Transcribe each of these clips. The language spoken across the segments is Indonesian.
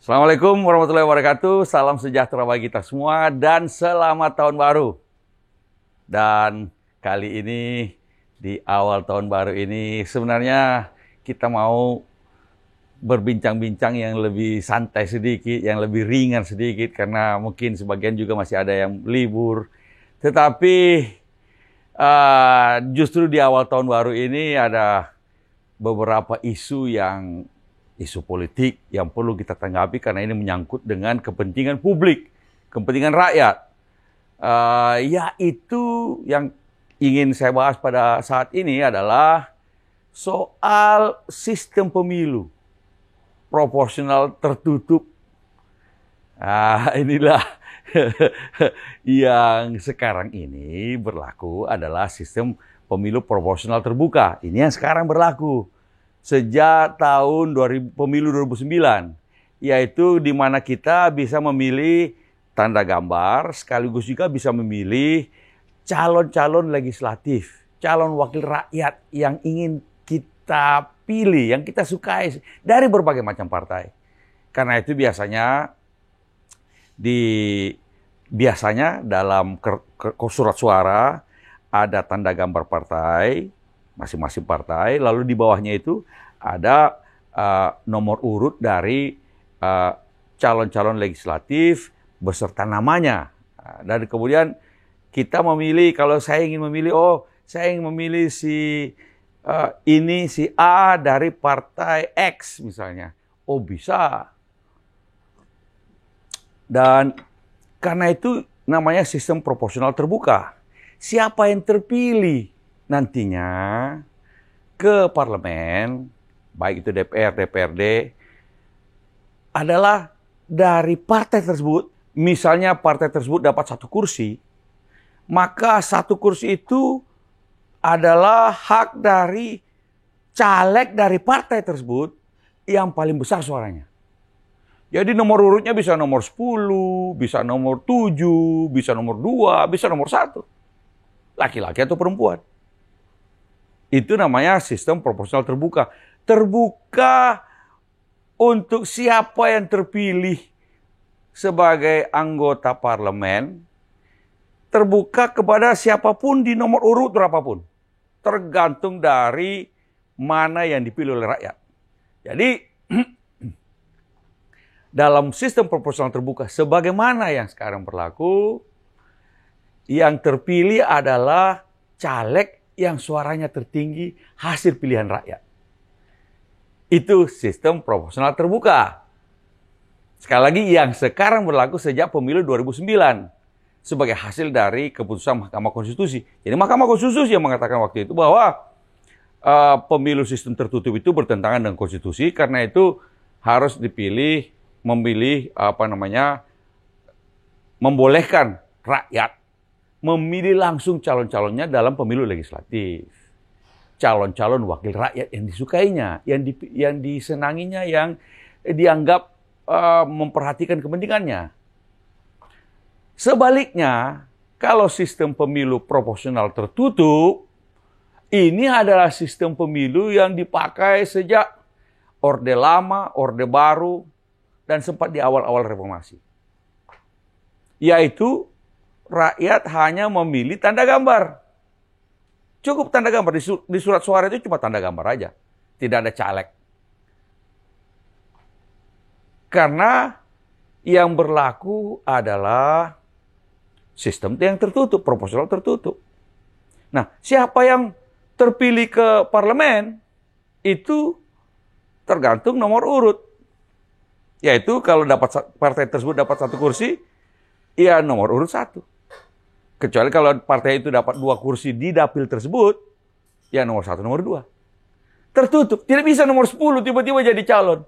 Assalamualaikum warahmatullahi wabarakatuh. Salam sejahtera bagi kita semua dan selamat tahun baru. Dan kali ini di awal tahun baru ini sebenarnya kita mau berbincang-bincang yang lebih santai sedikit, yang lebih ringan sedikit karena mungkin sebagian juga masih ada yang libur. Tetapi justru di awal tahun baru ini ada beberapa isu politik yang perlu kita tanggapi karena ini menyangkut dengan kepentingan publik, kepentingan rakyat. Yaitu yang ingin saya bahas pada saat ini adalah soal sistem pemilu proporsional tertutup. Inilah yang sekarang ini berlaku adalah sistem pemilu proporsional terbuka. Ini yang sekarang berlaku sejak tahun pemilu 2009, yaitu di mana kita bisa memilih tanda gambar, sekaligus juga bisa memilih calon-calon legislatif, calon wakil rakyat yang ingin kita pilih, yang kita sukai dari berbagai macam partai. Karena itu biasanya dalam surat suara ada tanda gambar partai, masing-masing partai, lalu di bawahnya itu ada nomor urut dari calon-calon legislatif beserta namanya. Dan kemudian kita memilih, kalau saya ingin memilih, saya ingin memilih si A dari partai X misalnya. Bisa. Dan karena itu namanya sistem proporsional terbuka. Siapa yang terpilih nantinya ke parlemen, baik itu DPR, DPRD, adalah dari partai tersebut. Misalnya partai tersebut dapat 1 kursi, maka 1 kursi itu adalah hak dari caleg dari partai tersebut yang paling besar suaranya. Jadi nomor urutnya bisa nomor 10, bisa nomor 7, bisa nomor 2, bisa nomor 1. Laki-laki atau perempuan. Itu namanya sistem proporsional terbuka. Terbuka untuk siapa yang terpilih sebagai anggota parlemen. Terbuka kepada siapapun di nomor urut berapapun. Tergantung dari mana yang dipilih oleh rakyat. Jadi dalam sistem proporsional terbuka sebagaimana yang sekarang berlaku, yang terpilih adalah caleg yang suaranya tertinggi hasil pilihan rakyat. Itu sistem proporsional terbuka. Sekali lagi yang sekarang berlaku sejak pemilu 2009 sebagai hasil dari keputusan Mahkamah Konstitusi. Jadi Mahkamah Konstitusi yang mengatakan waktu itu bahwa pemilu sistem tertutup itu bertentangan dengan konstitusi, karena itu harus membolehkan rakyat memilih langsung calon-calonnya dalam pemilu legislatif. Calon-calon wakil rakyat yang disukainya, yang disenanginya, yang dianggap memperhatikan kepentingannya. Sebaliknya, kalau sistem pemilu proporsional tertutup, ini adalah sistem pemilu yang dipakai sejak Orde Lama, Orde Baru, dan sempat di awal-awal reformasi. Yaitu rakyat hanya memilih tanda gambar. Cukup tanda gambar. Di surat suara itu cuma tanda gambar aja. Tidak ada caleg. Karena yang berlaku adalah sistem yang tertutup, proporsional tertutup. Nah, siapa yang terpilih ke parlemen itu tergantung nomor urut. Yaitu kalau partai tersebut dapat 1 kursi, ya nomor urut 1. Kecuali kalau partai itu dapat 2 kursi di dapil tersebut, ya nomor 1, nomor 2. Tertutup. Tidak bisa nomor 10 tiba-tiba jadi calon.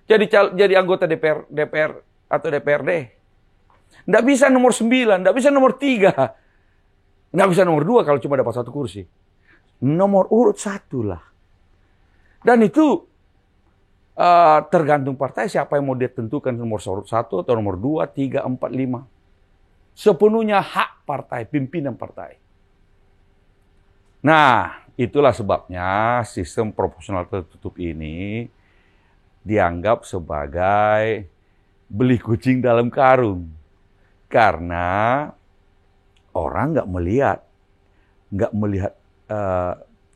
Jadi anggota DPR atau DPRD. Tidak bisa nomor 9, tidak bisa nomor 3. Tidak bisa nomor 2 kalau cuma dapat 1 kursi. Nomor urut 1 lah. Dan itu tergantung partai siapa yang mau dia tentukan nomor 1 atau nomor 2, 3, 4, 5. Sepenuhnya hak partai, pimpinan partai. Nah, itulah sebabnya sistem proporsional tertutup ini dianggap sebagai beli kucing dalam karung. Karena orang nggak melihat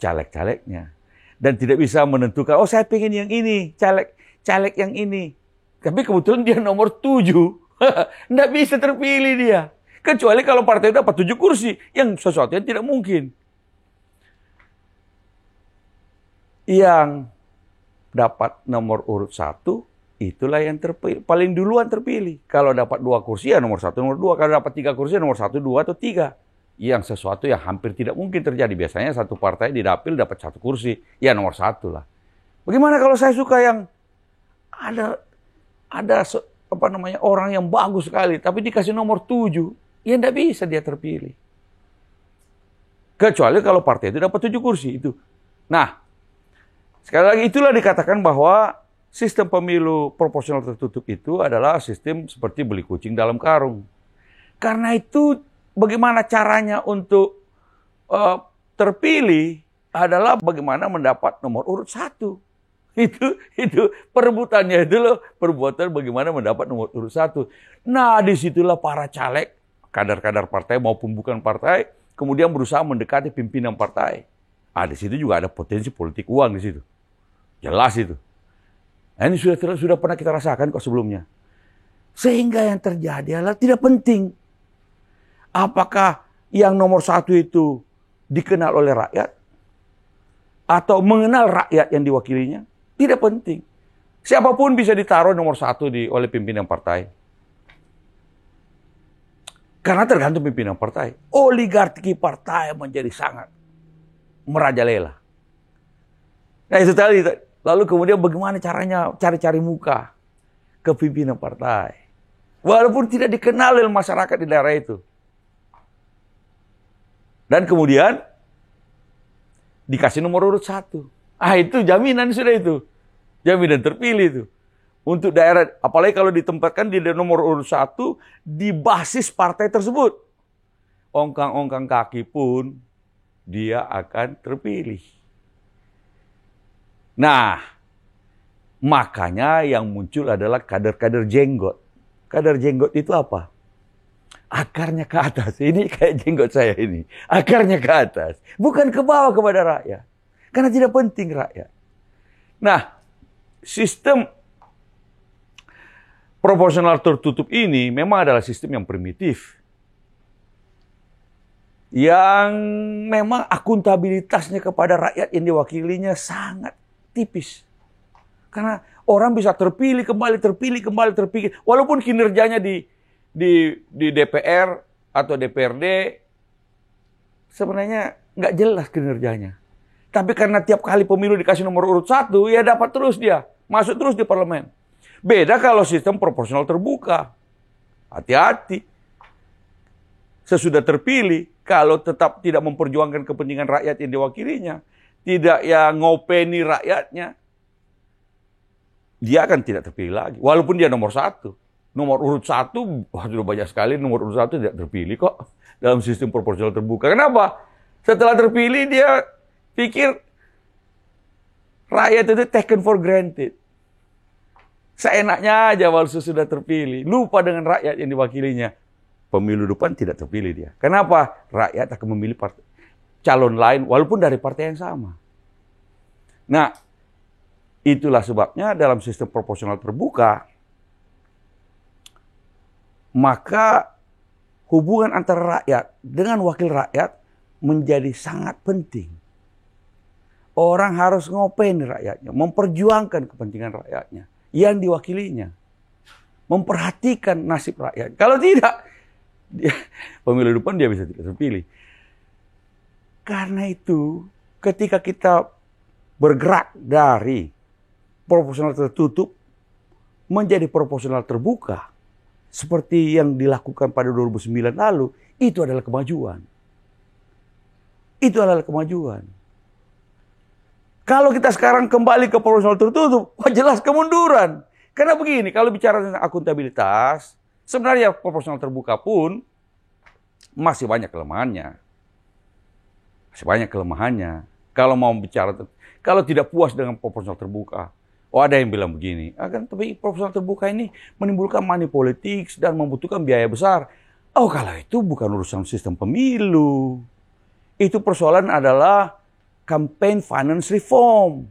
caleg-calegnya. Dan tidak bisa menentukan, oh saya pengen yang ini, caleg yang ini. Tapi kebetulan dia nomor 7. Nggak bisa terpilih dia. Kecuali kalau partai dapat 7 kursi, yang sesuatu yang tidak mungkin. Yang dapat nomor urut 1, itulah yang paling duluan terpilih. Kalau dapat 2 kursi, ya nomor 1, nomor 2. Kalau dapat 3 kursi, ya nomor 1, 2, atau 3. Yang sesuatu yang hampir tidak mungkin terjadi. Biasanya satu partai di dapil dapat 1 kursi, ya nomor 1 lah. Bagaimana kalau saya suka yang ada orang yang bagus sekali, tapi dikasih nomor 7, ya tidak bisa dia terpilih. Kecuali kalau partai itu dapat 7 kursi itu. Nah, sekali lagi itulah dikatakan bahwa sistem pemilu proporsional tertutup itu adalah sistem seperti beli kucing dalam karung. Karena itu bagaimana caranya untuk terpilih adalah bagaimana mendapat nomor urut 1. Itu perebutannya itu loh, perbuatan bagaimana mendapat nomor urut 1. Nah, disitulah para caleg, kadar-kadar partai maupun bukan partai, kemudian berusaha mendekati pimpinan partai. Di situ juga ada potensi politik uang di situ. Jelas itu. Nah, ini sudah pernah kita rasakan kok sebelumnya. Sehingga yang terjadi adalah tidak penting apakah yang nomor 1 itu dikenal oleh rakyat atau mengenal rakyat yang diwakilinya. Tidak penting. Siapapun bisa ditaruh nomor 1 oleh pimpinan partai. Karena tergantung pimpinan partai. Oligarki partai menjadi sangat merajalela. Nah itu tadi. Lalu kemudian bagaimana caranya cari-cari muka ke pimpinan partai. Walaupun tidak dikenal oleh masyarakat di daerah itu. Dan kemudian dikasih nomor urut 1. Itu jaminan sudah itu. Jaminan terpilih itu. Untuk daerah, apalagi kalau ditempatkan di nomor urut 1 di basis partai tersebut. Ongkang-ongkang kaki pun dia akan terpilih. Nah, makanya yang muncul adalah kader-kader jenggot. Kader jenggot itu apa? Akarnya ke atas. Ini kayak jenggot saya ini. Akarnya ke atas. Bukan ke bawah kepada rakyat. Karena tidak penting rakyat. Nah, sistem proporsional tertutup ini memang adalah sistem yang primitif. Yang memang akuntabilitasnya kepada rakyat yang diwakilinya sangat tipis. Karena orang bisa terpilih kembali. Walaupun kinerjanya di DPR atau DPRD sebenarnya nggak jelas kinerjanya. Tapi karena tiap kali pemilu dikasih nomor urut 1, ya dapat terus dia. Masuk terus di parlemen. Beda kalau sistem proporsional terbuka. Hati-hati. Sesudah terpilih, kalau tetap tidak memperjuangkan kepentingan rakyat yang diwakilinya, tidak yang ngopeni rakyatnya, dia akan tidak terpilih lagi. Walaupun dia nomor 1. Nomor urut 1, sudah banyak sekali nomor urut 1 tidak terpilih kok. Dalam sistem proporsional terbuka. Kenapa? Setelah terpilih dia pikir rakyat itu taken for granted. Seenaknya aja walau sudah terpilih. Lupa dengan rakyat yang diwakilinya. Pemilu depan tidak terpilih dia. Kenapa? Rakyat akan memilih calon lain walaupun dari partai yang sama. Nah, itulah sebabnya dalam sistem proporsional terbuka, maka hubungan antara rakyat dengan wakil rakyat menjadi sangat penting. Orang harus ngopen rakyatnya, memperjuangkan kepentingan rakyatnya yang diwakilinya, memperhatikan nasib rakyat. Kalau tidak, pemilu depan dia bisa tidak terpilih. Karena itu, ketika kita bergerak dari proporsional tertutup menjadi proporsional terbuka, seperti yang dilakukan pada 2009 lalu, itu adalah kemajuan. Itu adalah kemajuan. Kalau kita sekarang kembali ke proporsional tertutup, jelas kemunduran. Karena begini, kalau bicara tentang akuntabilitas, sebenarnya proporsional terbuka pun masih banyak kelemahannya. Masih banyak kelemahannya. Kalau mau bicara, kalau tidak puas dengan proporsional terbuka, Oh, ada yang bilang begini, tapi proporsional terbuka ini menimbulkan money politics dan membutuhkan biaya besar. Oh, kalau itu bukan urusan sistem pemilu. Itu persoalan adalah campaign finance reform.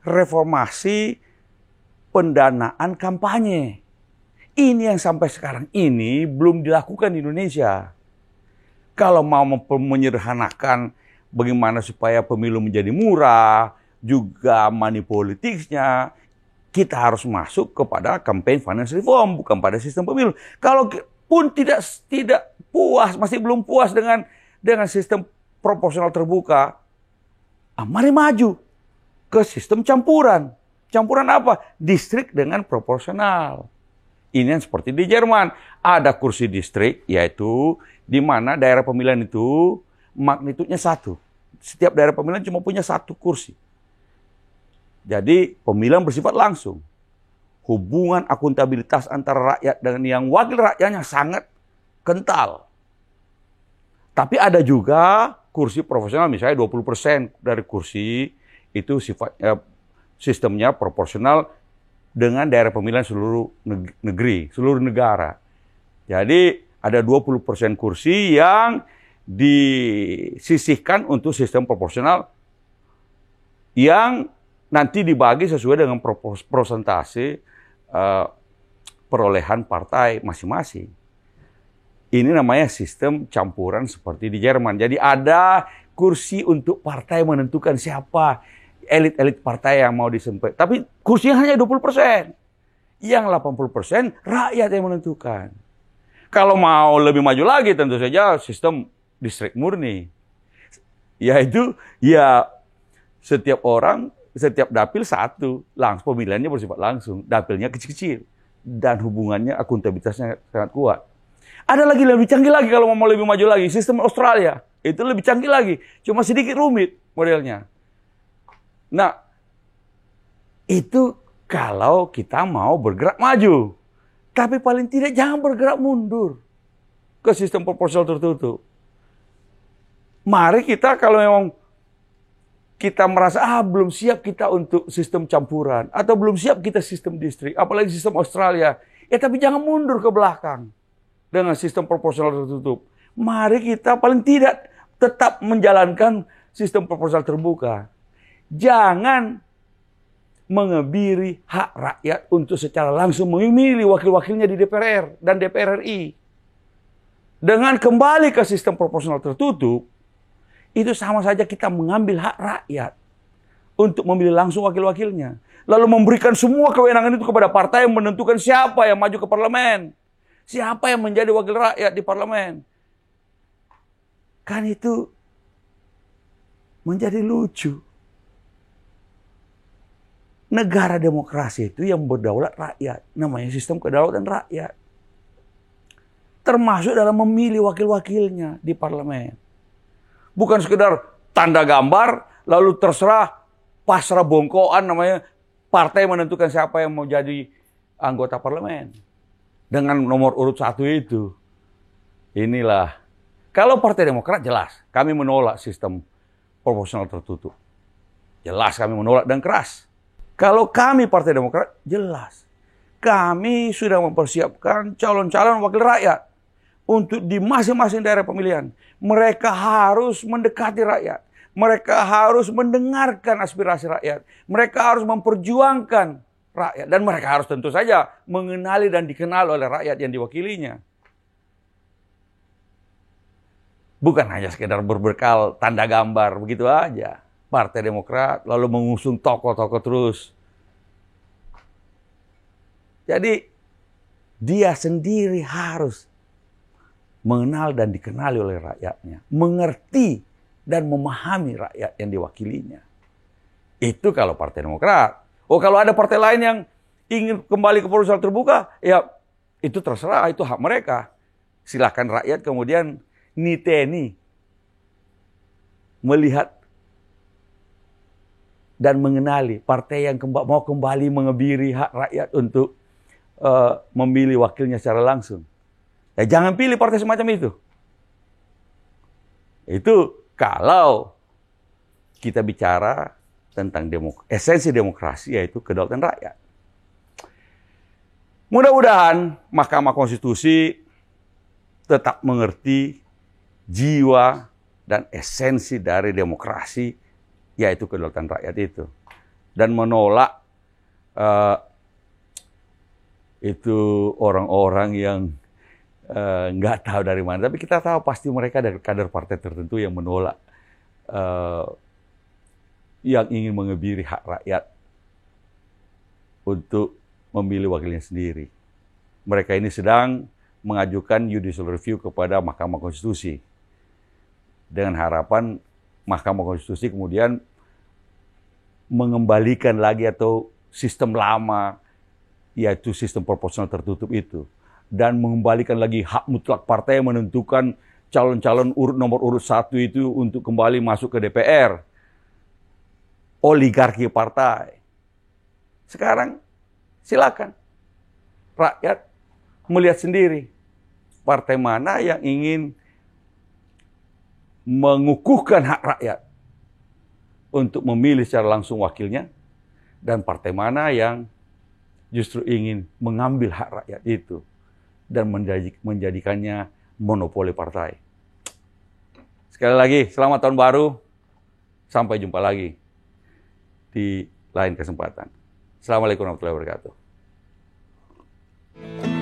Reformasi pendanaan kampanye. Ini yang sampai sekarang ini belum dilakukan di Indonesia. Kalau mau menyederhanakan bagaimana supaya pemilu menjadi murah, juga money politicsnya, kita harus masuk kepada campaign finance reform, bukan pada sistem pemilu. Kalau pun tidak puas, masih belum puas dengan sistem proporsional terbuka, mari maju ke sistem campuran. Campuran apa? Distrik dengan proporsional. Ini yang seperti di Jerman. Ada kursi distrik, yaitu di mana daerah pemilihan itu magnitudenya 1. Setiap daerah pemilihan cuma punya 1 kursi. Jadi pemilihan bersifat langsung. Hubungan akuntabilitas antara rakyat dengan yang wakil rakyatnya sangat kental. Tapi ada juga kursi profesional, misalnya 20% dari kursi itu sifatnya sistemnya proporsional dengan daerah pemilihan seluruh negeri, seluruh negara. Jadi ada 20% kursi yang disisihkan untuk sistem proporsional yang nanti dibagi sesuai dengan persentase perolehan partai masing-masing. Ini namanya sistem campuran seperti di Jerman. Jadi ada kursi untuk partai menentukan siapa elit-elit partai yang mau disempit. Tapi kursinya hanya 20%. Yang 80% rakyat yang menentukan. Kalau mau lebih maju lagi tentu saja sistem distrik murni. Yaitu setiap orang, setiap dapil 1, langsung pemilihannya bersifat langsung, dapilnya kecil-kecil dan hubungannya akuntabilitasnya sangat kuat. Ada lagi lebih canggih lagi kalau mau lebih maju lagi, sistem Australia itu lebih canggih lagi, cuma sedikit rumit modelnya. Nah, itu kalau kita mau bergerak maju, tapi paling tidak jangan bergerak mundur ke sistem proporsional tertutup. Mari kita kalau memang kita merasa belum siap kita untuk sistem campuran atau belum siap kita sistem distrik, apalagi sistem Australia, tapi jangan mundur ke belakang dengan sistem proporsional tertutup. Mari kita paling tidak tetap menjalankan sistem proporsional terbuka. Jangan mengebiri hak rakyat untuk secara langsung memilih wakil-wakilnya di DPR dan DPR RI. Dengan kembali ke sistem proporsional tertutup, itu sama saja kita mengambil hak rakyat untuk memilih langsung wakil-wakilnya. Lalu memberikan semua kewenangan itu kepada partai yang menentukan siapa yang maju ke parlemen. Siapa yang menjadi wakil rakyat di parlemen. Kan itu menjadi lucu. Negara demokrasi itu yang berdaulat rakyat. Namanya sistem kedaulatan rakyat. Termasuk dalam memilih wakil-wakilnya di parlemen. Bukan sekedar tanda gambar, lalu terserah pasrah bongkoan namanya partai menentukan siapa yang mau jadi anggota parlemen. Dengan nomor urut 1 itu. Inilah. Kalau Partai Demokrat jelas, kami menolak sistem proporsional tertutup. Jelas kami menolak dan keras. Kalau kami Partai Demokrat, jelas. Kami sudah mempersiapkan calon-calon wakil rakyat. Untuk di masing-masing daerah pemilihan. Mereka harus mendekati rakyat. Mereka harus mendengarkan aspirasi rakyat. Mereka harus memperjuangkan rakyat. Dan mereka harus tentu saja mengenali dan dikenal oleh rakyat yang diwakilinya. Bukan hanya sekedar berbekal tanda gambar begitu aja. Partai Demokrat lalu mengusung tokoh-tokoh terus. Jadi dia sendiri harus mengenal dan dikenali oleh rakyatnya. Mengerti dan memahami rakyat yang diwakilinya. Itu kalau Partai Demokrat. Kalau ada partai lain yang ingin kembali ke proporsional terbuka, ya itu terserah, itu hak mereka. Silakan rakyat kemudian niteni. Melihat dan mengenali partai yang mau kembali mengebiri hak rakyat untuk memilih wakilnya secara langsung. Ya jangan pilih partai semacam itu. Itu kalau kita bicara tentang esensi demokrasi, yaitu kedaulatan rakyat. Mudah-mudahan Mahkamah Konstitusi tetap mengerti jiwa dan esensi dari demokrasi, yaitu kedaulatan rakyat itu. Dan menolak itu orang-orang yang nggak tahu dari mana. Tapi kita tahu pasti mereka dari kader partai tertentu yang menolak, yang ingin mengebiri hak rakyat untuk memilih wakilnya sendiri. Mereka ini sedang mengajukan judicial review kepada Mahkamah Konstitusi dengan harapan Mahkamah Konstitusi kemudian mengembalikan lagi atau sistem lama, yaitu sistem proporsional tertutup itu, dan mengembalikan lagi hak mutlak partai yang menentukan calon-calon nomor urut 1 itu untuk kembali masuk ke DPR. Oligarki partai. Sekarang silakan rakyat melihat sendiri partai mana yang ingin mengukuhkan hak rakyat untuk memilih secara langsung wakilnya, dan partai mana yang justru ingin mengambil hak rakyat itu dan menjadikannya monopoli partai. Sekali lagi, selamat tahun baru. Sampai jumpa lagi di lain kesempatan. Assalamualaikum warahmatullahi wabarakatuh.